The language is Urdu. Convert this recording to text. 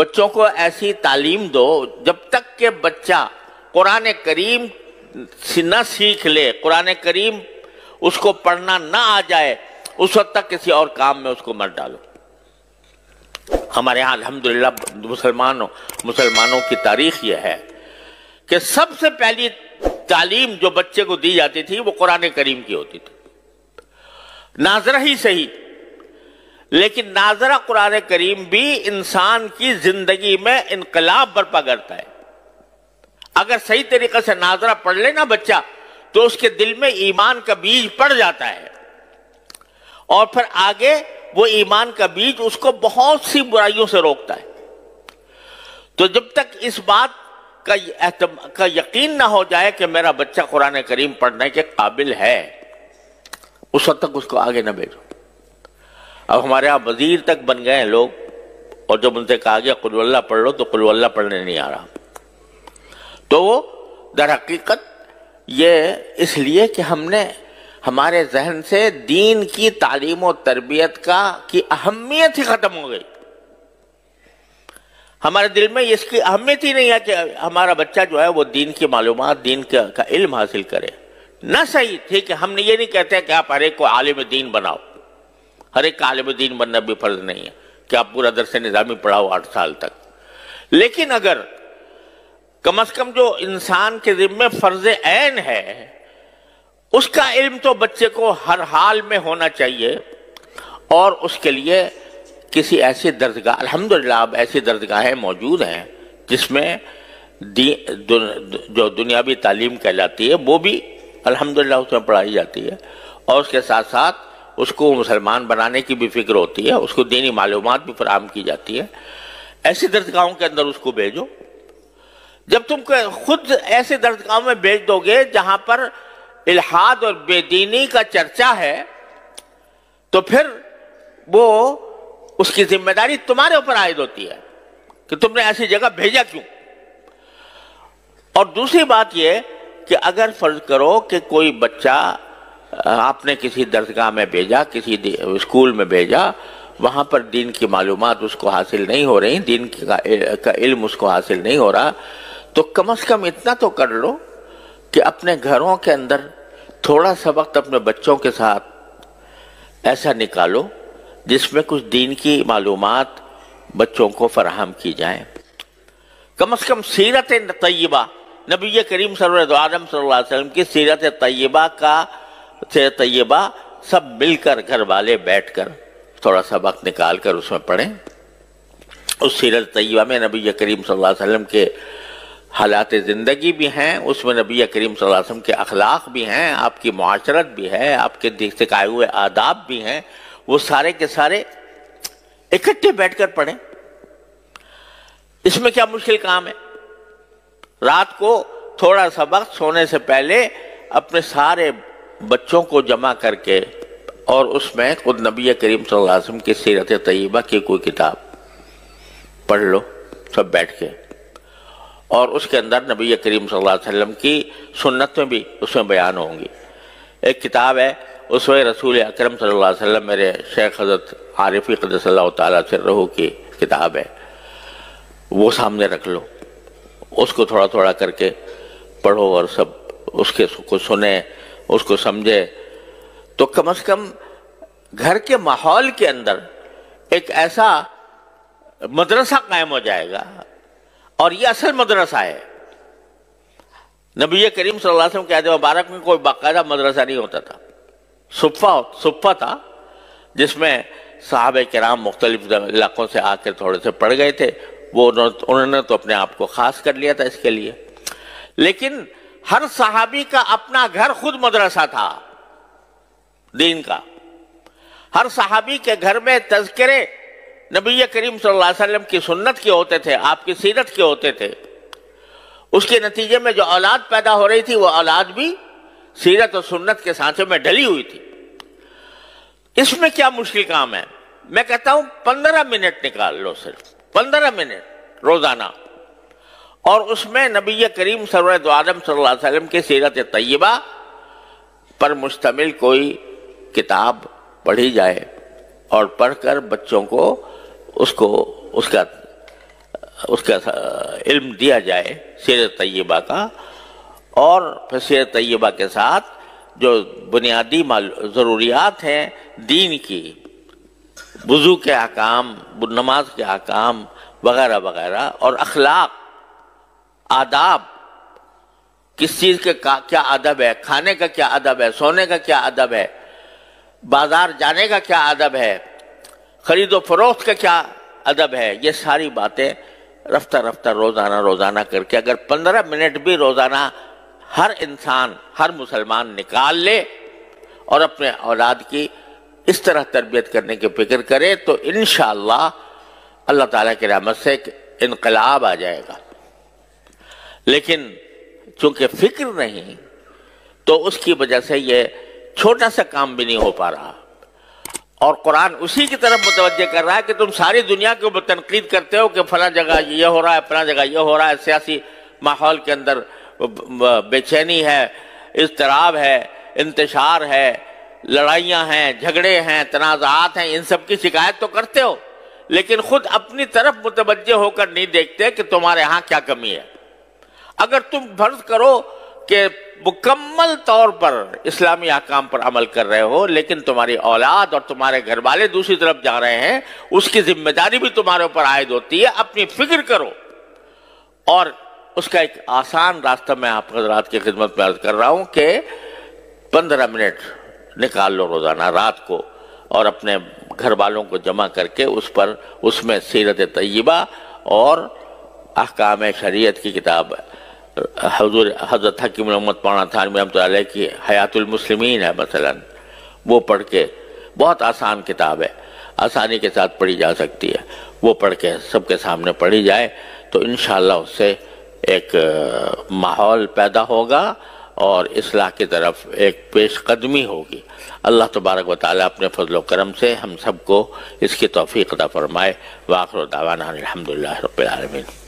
بچوں کو ایسی تعلیم دو جب تک کہ بچہ قرآن کریم نہ سیکھ لے، قرآن کریم اس کو پڑھنا نہ آ جائے، اس وقت تک کسی اور کام میں اس کو مت ڈالو۔ ہمارے ہاں الحمدللہ مسلمانوں کی تاریخ یہ ہے کہ سب سے پہلی تعلیم جو بچے کو دی جاتی تھی وہ قرآن کریم کی ہوتی تھی، ناظرہ ہی صحیح، لیکن ناظرہ قرآن کریم بھی انسان کی زندگی میں انقلاب برپا کرتا ہے۔ اگر صحیح طریقے سے ناظرہ پڑھ لے نا بچہ تو اس کے دل میں ایمان کا بیج پڑ جاتا ہے، اور پھر آگے وہ ایمان کا بیج اس کو بہت سی برائیوں سے روکتا ہے۔ تو جب تک اس بات کا یقین نہ ہو جائے کہ میرا بچہ قرآن کریم پڑھنے کے قابل ہے، اس وقت تک اس کو آگے نہ بھیجو۔ اب ہمارے یہاں وزیر تک بن گئے ہیں لوگ، اور جب ان سے کہا گیا قل ہو اللہ پڑھ لو تو قل ہو اللہ پڑھنے نہیں آ رہا۔ تو وہ در حقیقت یہ اس لیے کہ ہم نے ہمارے ذہن سے دین کی تعلیم و تربیت کی اہمیت ہی ختم ہو گئی۔ ہمارے دل میں اس کی اہمیت ہی نہیں ہے کہ ہمارا بچہ جو ہے وہ دین کی معلومات، دین کا علم حاصل کرے۔ نہ صحیح، ٹھیک ہے، ہم نے یہ نہیں کہتے کہ آپ ہر ایک کو عالم دین بناؤ، ہر ایک کا عالم دین بننا بھی فرض نہیں ہے کہ آپ پورا درس نظامی پڑھاؤ 8 سال تک، لیکن اگر کم از کم جو انسان کے ذمہ فرض عین ہے اس کا علم تو بچے کو ہر حال میں ہونا چاہیے، اور اس کے لیے کسی ایسی درسگاہ، الحمدللہ اب ایسی درسگاہیں موجود ہیں جس میں جو دنیاوی تعلیم کہلاتی ہے وہ بھی الحمدللہ اس میں پڑھائی جاتی ہے، اور اس کے ساتھ ساتھ اس کو مسلمان بنانے کی بھی فکر ہوتی ہے، اس کو دینی معلومات بھی فراہم کی جاتی ہے۔ ایسی درسگاہوں کے اندر اس کو بھیجو۔ جب تم خود ایسے درسگاہوں میں بھیج دو گے جہاں پر الحاد اور بے دینی کا چرچا ہے تو پھر وہ اس کی ذمہ داری تمہارے اوپر عائد ہوتی ہے کہ تم نے ایسی جگہ بھیجا کیوں۔ اور دوسری بات یہ کہ اگر فرض کرو کہ کوئی بچہ آپ نے کسی درسگاہ میں بھیجا، کسی اسکول میں بھیجا، وہاں پر دین کی معلومات اس کو حاصل نہیں ہو رہی، دین کا علم اس کو حاصل نہیں ہو رہا، تو کم از کم اتنا تو کر لو کہ اپنے گھروں کے اندر تھوڑا سا وقت اپنے بچوں کے ساتھ ایسا نکالو جس میں کچھ دین کی معلومات بچوں کو فراہم کی جائیں۔ کم از کم سیرت طیبہ، نبی کریم صلی اللہ علیہ وسلم کی سیرت طیبہ سب مل کر گھر والے بیٹھ کر تھوڑا سا وقت نکال کر اس میں پڑھیں۔ اس سیرت طیبہ میں نبی کریم صلی اللہ علیہ وسلم کے حالات زندگی بھی ہیں، اس میں نبی کریم صلی اللہ علیہ وسلم کے اخلاق بھی ہیں، آپ کی معاشرت بھی ہے، آپ کے سکھائے ہوئے آداب بھی ہیں، وہ سارے کے سارے اکٹھے بیٹھ کر پڑھیں۔ اس میں کیا مشکل کام ہے؟ رات کو تھوڑا سا وقت سونے سے پہلے اپنے سارے بچوں کو جمع کر کے اور اس میں خود نبی کریم صلی اللہ علیہ وسلم کی سیرت طیبہ کی کوئی کتاب پڑھ لو سب بیٹھ کے، اور اس کے اندر نبی کریم صلی اللہ علیہ وسلم کی سنتیں بھی اس میں بیان ہوں گی۔ ایک کتاب ہے اسوہ رسول اکرم صلی اللہ علیہ وسلم، میرے شیخ حضرت عارفی قدس اللہ تعالیٰ سرہ کی کتاب ہے، وہ سامنے رکھ لو، اس کو تھوڑا تھوڑا کر کے پڑھو اور سب اس کو سنیں، اس کو سمجھے، تو کم از کم گھر کے ماحول کے اندر ایک ایسا مدرسہ قائم ہو جائے گا، اور یہ اصل مدرسہ ہے۔ نبی کریم صلی اللہ علیہ وسلم کے عہد مبارک میں کوئی باقاعدہ مدرسہ نہیں ہوتا تھا، صفہ تھا جس میں صحابہ کرام مختلف علاقوں سے آ کر تھوڑے سے پڑھ گئے تھے، وہ انہوں نے تو اپنے آپ کو خاص کر لیا تھا اس کے لیے، لیکن ہر صحابی کا اپنا گھر خود مدرسہ تھا دین کا۔ ہر صحابی کے گھر میں تذکرے نبی کریم صلی اللہ علیہ وسلم کی سنت کے ہوتے تھے، آپ کی سیرت کے ہوتے تھے، اس کے نتیجے میں جو اولاد پیدا ہو رہی تھی وہ اولاد بھی سیرت اور سنت کے سانچے میں ڈلی ہوئی تھی۔ اس میں کیا مشکل کام ہے؟ میں کہتا ہوں 15 منٹ نکال لو، صرف 15 منٹ روزانہ، اور اس میں نبی کریم سرور عالم صلی اللہ علیہ وسلم کی سیرت طیبہ پر مشتمل کوئی کتاب پڑھی جائے، اور پڑھ کر بچوں کو اس کا اس کا علم دیا جائے سیرت طیبہ کا، اور پھر سیرت طیبہ کے ساتھ جو بنیادی ضروریات ہیں دین کی، وضو کے احکام، نماز کے احکام وغیرہ وغیرہ، اور اخلاق، آداب، کس چیز کے کیا ادب ہے، کھانے کا کیا ادب ہے، سونے کا کیا ادب ہے، بازار جانے کا کیا ادب ہے، خرید و فروخت کا کیا ادب ہے، یہ ساری باتیں رفتہ رفتہ روزانہ کر کے اگر 15 منٹ بھی روزانہ ہر انسان، ہر مسلمان نکال لے اور اپنے اولاد کی اس طرح تربیت کرنے کی فکر کرے تو انشاءاللہ اللہ تعالیٰ کی رحمت سے ایک انقلاب آ جائے گا۔ لیکن چونکہ فکر نہیں تو اس کی وجہ سے یہ چھوٹا سا کام بھی نہیں ہو پا رہا، اور قرآن اسی کی طرف متوجہ کر رہا ہے کہ تم ساری دنیا کے اوپر تنقید کرتے ہو کہ فلاں جگہ یہ ہو رہا ہے، فلاں جگہ یہ ہو رہا ہے، سیاسی ماحول کے اندر بے چینی ہے، اضطراب ہے، انتشار ہے، لڑائیاں ہیں، جھگڑے ہیں، تنازعات ہیں، ان سب کی شکایت تو کرتے ہو، لیکن خود اپنی طرف متوجہ ہو کر نہیں دیکھتے کہ تمہارے ہاں کیا کمی ہے۔ اگر تم فرض کرو کہ مکمل طور پر اسلامی احکام پر عمل کر رہے ہو، لیکن تمہاری اولاد اور تمہارے گھر والے دوسری طرف جا رہے ہیں، اس کی ذمہ داری بھی تمہارے اوپر عائد ہوتی ہے۔ اپنی فکر کرو، اور اس کا ایک آسان راستہ میں آپ حضرات کی خدمت میں عرض کر رہا ہوں کہ 15 منٹ نکال لو روزانہ رات کو، اور اپنے گھر والوں کو جمع کر کے اس میں سیرت طیبہ اور احکام شریعت کی کتاب حضرت حکیم محمد مولانا تھانوی رحمۃ اللہ علیہ کی حیات المسلمین ہے مثلا، وہ پڑھ کے، بہت آسان کتاب ہے، آسانی کے ساتھ پڑھی جا سکتی ہے، وہ پڑھ کے سب کے سامنے پڑھی جائے تو انشاءاللہ اس سے ایک ماحول پیدا ہوگا اور اصلاح کی طرف ایک پیش قدمی ہوگی۔ اللہ تبارک و تعالیٰ اپنے فضل و کرم سے ہم سب کو اس کی توفیق عطا فرمائے۔ وآخر دعوانا الحمدللہ رب العالمین۔